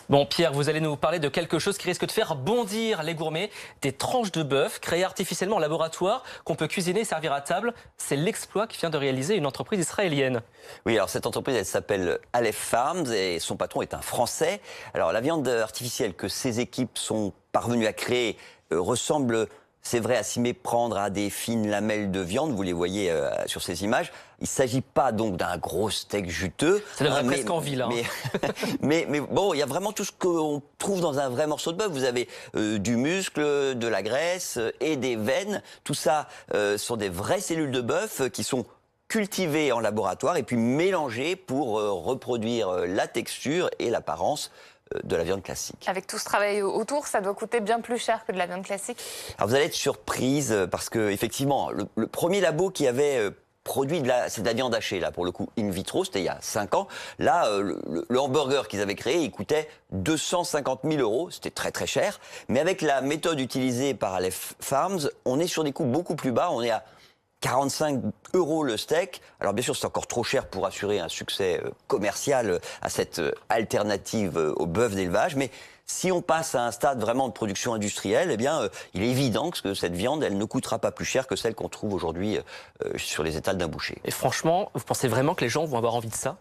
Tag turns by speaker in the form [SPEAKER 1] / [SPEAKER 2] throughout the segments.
[SPEAKER 1] Bon, Pierre, vous allez nous parler de quelque chose qui risque de faire bondir les gourmets. Des tranches de bœuf créées artificiellement en laboratoire qu'on peut cuisiner et servir à table. C'est l'exploit qui vient de réaliser une entreprise israélienne.
[SPEAKER 2] Oui, alors cette entreprise, elle s'appelle Aleph Farms et son patron est un Français. Alors la viande artificielle que ces équipes sont parvenues à créer ressemble, c'est vrai, à s'y méprendre à des fines lamelles de viande. Vous les voyez sur ces images. Il ne s'agit pas donc d'un gros steak juteux.
[SPEAKER 1] Ça donnerait presque envie, là.
[SPEAKER 2] Mais bon, il y a vraiment tout ce qu'on trouve dans un vrai morceau de bœuf. Vous avez du muscle, de la graisse et des veines. Tout ça sont des vraies cellules de bœuf qui sont cultivées en laboratoire et puis mélangées pour reproduire la texture et l'apparence de la viande classique.
[SPEAKER 3] Avec tout ce travail autour, ça doit coûter bien plus cher que de la viande classique.
[SPEAKER 2] Alors vous allez être surprise parce que effectivement, le premier labo qui avait produit c'est de la viande hachée, là, pour le coup, in vitro, c'était il y a 5 ans. Là, le hamburger qu'ils avaient créé, il coûtait 250 000 €. C'était très, très cher. Mais avec la méthode utilisée par Aleph Farms, on est sur des coûts beaucoup plus bas. On est à 45 € le steak. Alors bien sûr, c'est encore trop cher pour assurer un succès commercial à cette alternative au bœuf d'élevage. Mais si on passe à un stade vraiment de production industrielle, eh bien, il est évident que cette viande, elle ne coûtera pas plus cher que celle qu'on trouve aujourd'hui sur les étals d'un boucher.
[SPEAKER 1] Et franchement, vous pensez vraiment que les gens vont avoir envie de ça ?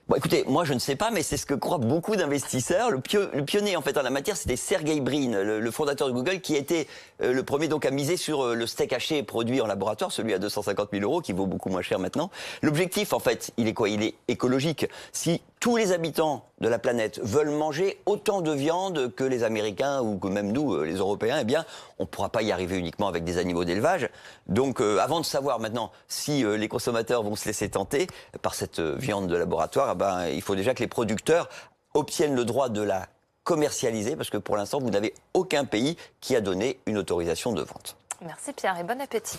[SPEAKER 2] Bon, écoutez, moi je ne sais pas, mais c'est ce que croient beaucoup d'investisseurs. Le pionnier en fait en la matière, c'était Sergey Brin, le fondateur de Google, qui était le premier donc à miser sur le steak haché produit en laboratoire, celui à 250 000 €, qui vaut beaucoup moins cher maintenant. L'objectif, en fait, il est quoi? Il est écologique. Si tous les habitants de la planète veulent manger autant de viande que les Américains ou que même nous, les Européens, eh bien, on ne pourra pas y arriver uniquement avec des animaux d'élevage. Donc, avant de savoir maintenant si les consommateurs vont se laisser tenter par cette viande de laboratoire, eh ben, il faut déjà que les producteurs obtiennent le droit de la commercialiser, parce que pour l'instant, vous n'avez aucun pays qui a donné une autorisation de vente.
[SPEAKER 3] Merci Pierre et bon appétit.